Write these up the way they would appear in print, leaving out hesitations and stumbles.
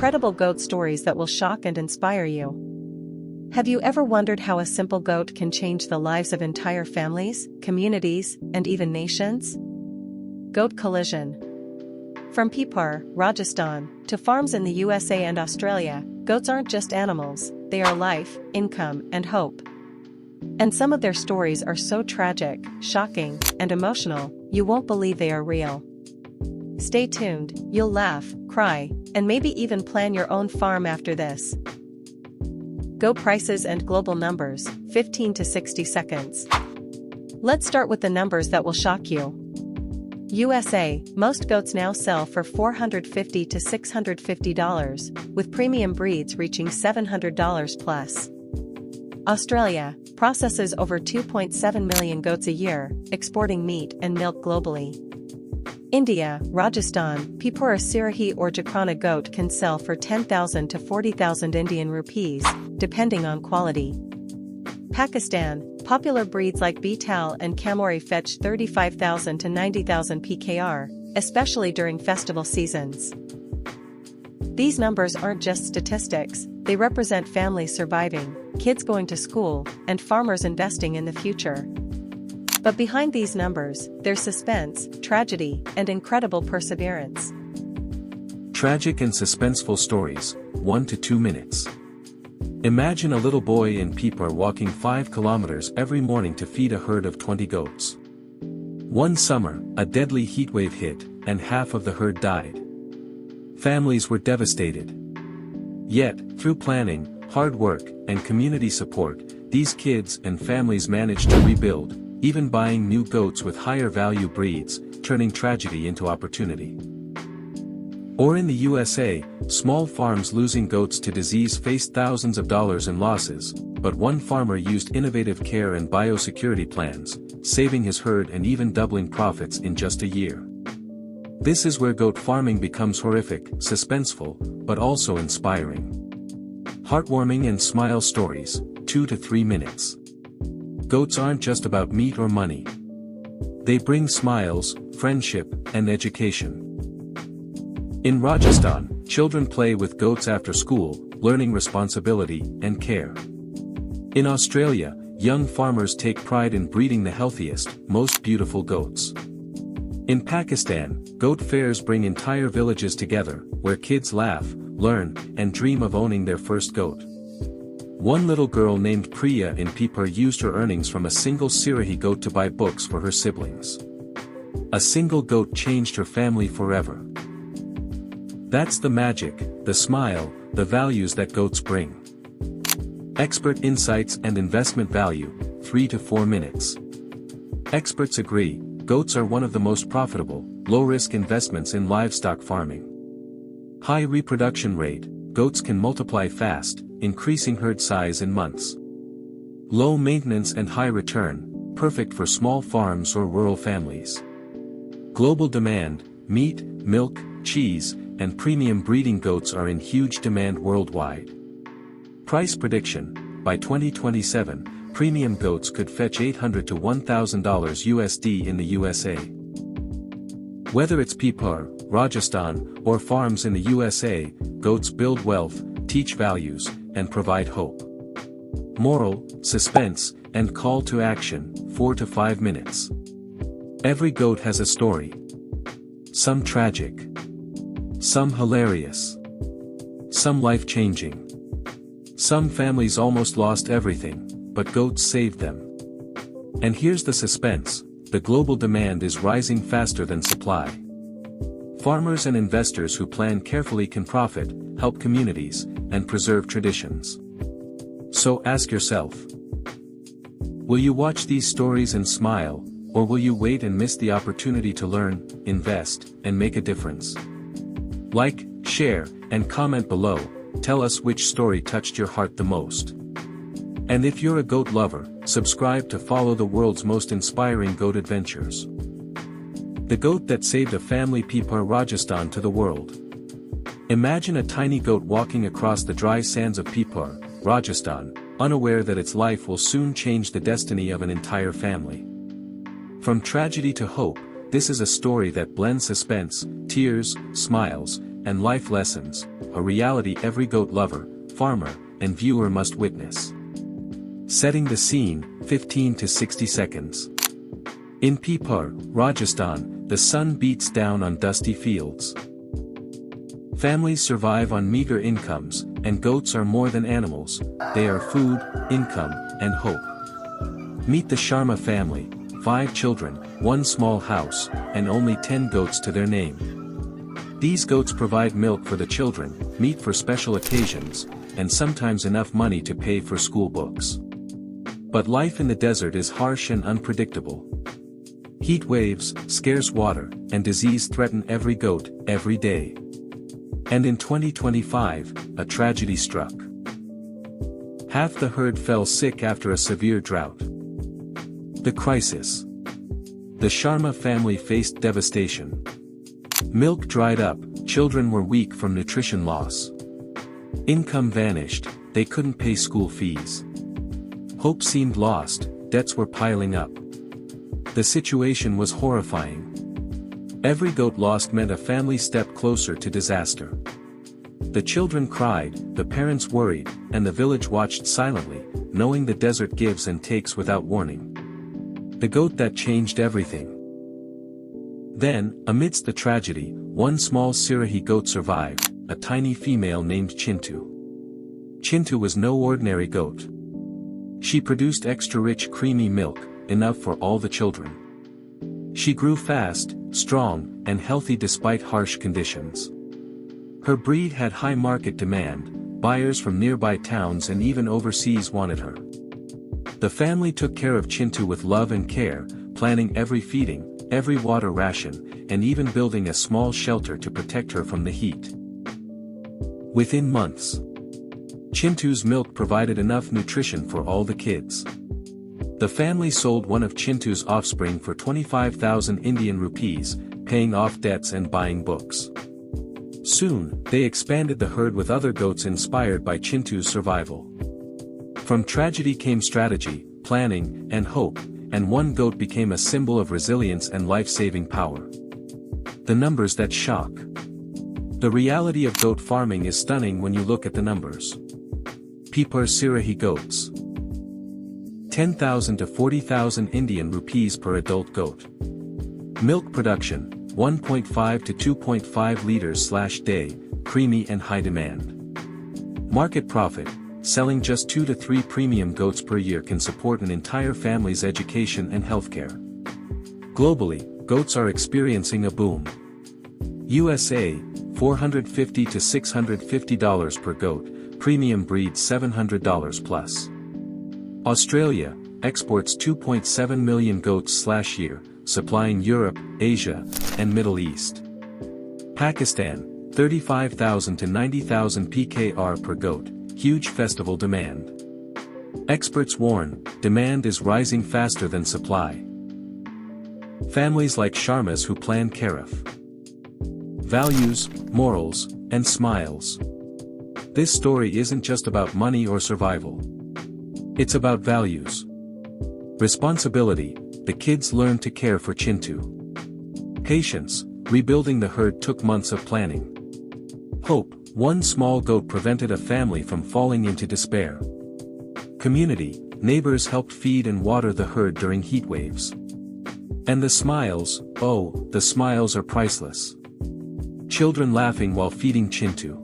incredible goat stories that will shock and inspire you. Have you ever wondered how a simple goat can change the lives of entire families, communities, and even nations? Goat collision. From Pipar, Rajasthan, to farms in the USA and Australia, goats aren't just animals, they are life, income, and hope. And some of their stories are so tragic, shocking, and emotional, you won't believe they are real. Stay tuned, you'll laugh, cry, and maybe even plan your own farm after this. Goat prices and global numbers, 15 to 60 seconds. Let's start with the numbers that will shock you. USA, most goats now sell for $450 to $650, with premium breeds reaching $700 plus. Australia processes over 2.7 million goats a year, exporting meat and milk globally. India, Rajasthan, Pipar Sirahi or Jakrana goat can sell for 10,000 to 40,000 Indian rupees, depending on quality. Pakistan, popular breeds like Beetal and Kamori fetch 35,000 to 90,000 PKR, especially during festival seasons. These numbers aren't just statistics, they represent families surviving, kids going to school, and farmers investing in the future. But behind these numbers, there's suspense, tragedy, and incredible perseverance. Tragic and suspenseful stories, 1 to 2 minutes. Imagine a little boy in Pipar walking 5 kilometers every morning to feed a herd of 20 goats. One summer, a deadly heatwave hit, and half of the herd died. Families were devastated. Yet, through planning, hard work, and community support, these kids and families managed to rebuild, even buying new goats with higher value breeds, turning tragedy into opportunity. Or in the USA, small farms losing goats to disease faced thousands of dollars in losses, but one farmer used innovative care and biosecurity plans, saving his herd and even doubling profits in just a year. This is where goat farming becomes horrific, suspenseful, but also inspiring. Heartwarming and smile stories, 2 to 3 minutes. Goats aren't just about meat or money. They bring smiles, friendship, and education. In Rajasthan, children play with goats after school, learning responsibility and care. In Australia, young farmers take pride in breeding the healthiest, most beautiful goats. In Pakistan, goat fairs bring entire villages together, where kids laugh, learn, and dream of owning their first goat. One little girl named Priya in Pipar used her earnings from a single Sirahi goat to buy books for her siblings. A single goat changed her family forever. That's the magic, the smile, the values that goats bring. Expert insights and investment value, 3 to 4 minutes. Experts agree, goats are one of the most profitable, low-risk investments in livestock farming. High reproduction rate, goats can multiply fast, increasing herd size in months. Low maintenance and high return, perfect for small farms or rural families. Global demand, meat, milk, cheese, and premium breeding goats are in huge demand worldwide. Price prediction, by 2027, premium goats could fetch $800 to $1,000 USD in the USA. Whether it's Pipar, Rajasthan, or farms in the USA, goats build wealth, teach values, and provide hope. Moral, suspense, and call to action, 4 to 5 minutes. Every goat has a story. Some tragic. Some hilarious. Some life-changing. Some families almost lost everything, but goats saved them. And here's the suspense, the global demand is rising faster than supply. Farmers and investors who plan carefully can profit, help communities, and preserve traditions. So ask yourself, will you watch these stories and smile, or will you wait and miss the opportunity to learn, invest, and make a difference? Like, share, and comment below, tell us which story touched your heart the most. And if you're a goat lover, subscribe to follow the world's most inspiring goat adventures. The goat that saved a family. Pipar, Rajasthan to the world. Imagine a tiny goat walking across the dry sands of Pipar, Rajasthan, unaware that its life will soon change the destiny of an entire family. From tragedy to hope, this is a story that blends suspense, tears, smiles, and life lessons, a reality every goat lover, farmer, and viewer must witness. Setting the scene, 15 to 60 seconds. In Pipar, Rajasthan, the sun beats down on dusty fields. Families survive on meager incomes, and goats are more than animals, they are food, income, and hope. Meet the Sharma family, 5 children, 1 small house, and only 10 goats to their name. These goats provide milk for the children, meat for special occasions, and sometimes enough money to pay for school books. But life in the desert is harsh and unpredictable. Heat waves, scarce water, and disease threaten every goat, every day. And in 2025, a tragedy struck. Half the herd fell sick after a severe drought. The crisis. The Sharma family faced devastation. Milk dried up, children were weak from nutrition loss. Income vanished, they couldn't pay school fees. Hope seemed lost, debts were piling up. The situation was horrifying. Every goat lost meant a family step closer to disaster. The children cried, the parents worried, and the village watched silently, knowing the desert gives and takes without warning. The goat that changed everything. Then, amidst the tragedy, one small Sirahi goat survived, a tiny female named Chintu. Chintu was no ordinary goat. She produced extra-rich creamy milk, enough for all the children. She grew fast, strong, and healthy despite harsh conditions. Her breed had high market demand, buyers from nearby towns and even overseas wanted her. The family took care of Chintu with love and care, planning every feeding, every water ration, and even building a small shelter to protect her from the heat. Within months, Chintu's milk provided enough nutrition for all the kids. The family sold one of Chintu's offspring for 25,000 Indian rupees, paying off debts and buying books. Soon, they expanded the herd with other goats inspired by Chintu's survival. From tragedy came strategy, planning, and hope, and one goat became a symbol of resilience and life-saving power. The numbers that shock. The reality of goat farming is stunning when you look at the numbers. Pipar Sirahi goats. 10,000 to 40,000 Indian rupees per adult goat. Milk production, 1.5 to 2.5 liters/day, creamy and high demand. Market profit, selling just 2 to 3 premium goats per year can support an entire family's education and healthcare. Globally, goats are experiencing a boom. USA, $450 to $650 per goat, premium breed $700 plus. Australia, exports 2.7 million goats/year, supplying Europe, Asia, and Middle East. Pakistan, 35,000 to 90,000 PKR per goat, huge festival demand. Experts warn, demand is rising faster than supply. Families like Sharmas who plan Karif. Values, morals, and smiles. This story isn't just about money or survival. It's about values. Responsibility, the kids learned to care for Chintu. Patience, rebuilding the herd took months of planning. Hope, one small goat prevented a family from falling into despair. Community, neighbors helped feed and water the herd during heat waves. And the smiles, oh, the smiles are priceless. Children laughing while feeding Chintu.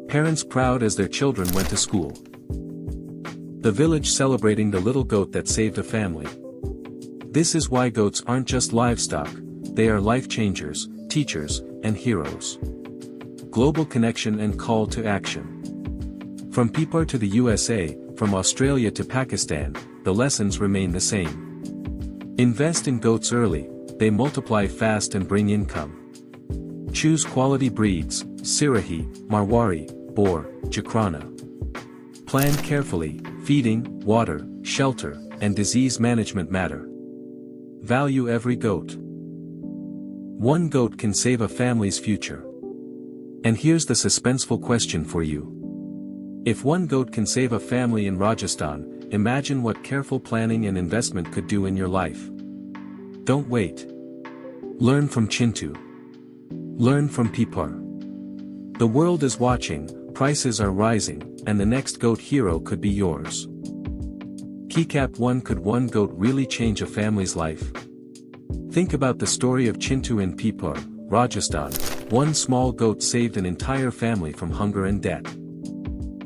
Parents proud as their children went to school. The village celebrating the little goat that saved a family. This is why goats aren't just livestock, they are life changers, teachers, and heroes. Global connection and call to action. From Pipar to the USA, from Australia to Pakistan, the lessons remain the same. Invest in goats early, they multiply fast and bring income. Choose quality breeds, Sirahi, Marwari, Boer, Jakrana. Plan carefully, feeding, water, shelter, and disease management matter. Value every goat. One goat can save a family's future. And here's the suspenseful question for you. If one goat can save a family in Rajasthan, imagine what careful planning and investment could do in your life. Don't wait. Learn from Chintu. Learn from Pipar. The world is watching, prices are rising, and the next goat hero could be yours. Keycap 1. Could one goat really change a family's life? Think about the story of Chintu in Pipur, Rajasthan. One small goat saved an entire family from hunger and debt.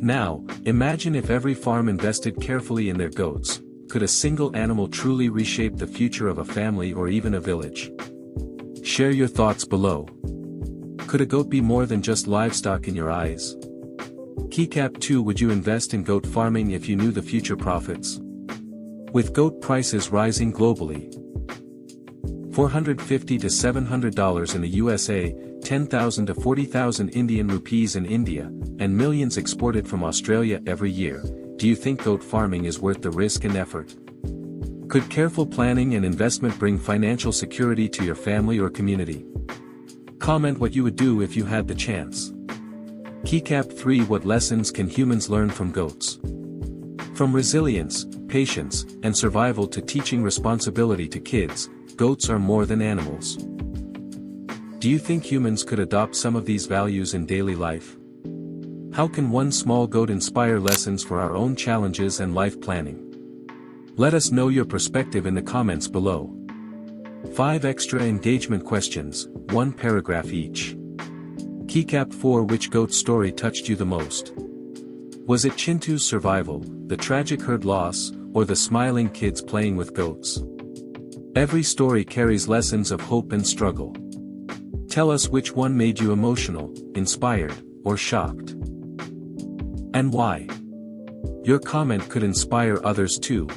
Now, imagine if every farm invested carefully in their goats. Could a single animal truly reshape the future of a family or even a village? Share your thoughts below. Could a goat be more than just livestock in your eyes? Keycap 2. Would you invest in goat farming if you knew the future profits? With goat prices rising globally, $450 to $700 in the USA, 10,000 to 40,000 Indian rupees in India, and millions exported from Australia every year, do you think goat farming is worth the risk and effort? Could careful planning and investment bring financial security to your family or community? Comment what you would do if you had the chance. Keycap 3. What lessons can humans learn from goats? From resilience, patience, and survival to teaching responsibility to kids, goats are more than animals. Do you think humans could adopt some of these values in daily life? How can one small goat inspire lessons for our own challenges and life planning? Let us know your perspective in the comments below. 5 extra engagement questions, 1 paragraph each. Keycap 4. Which goat story touched you the most? Was it Chintu's survival, the tragic herd loss, or the smiling kids playing with goats? Every story carries lessons of hope and struggle. Tell us which one made you emotional, inspired, or shocked. And why? Your comment could inspire others too.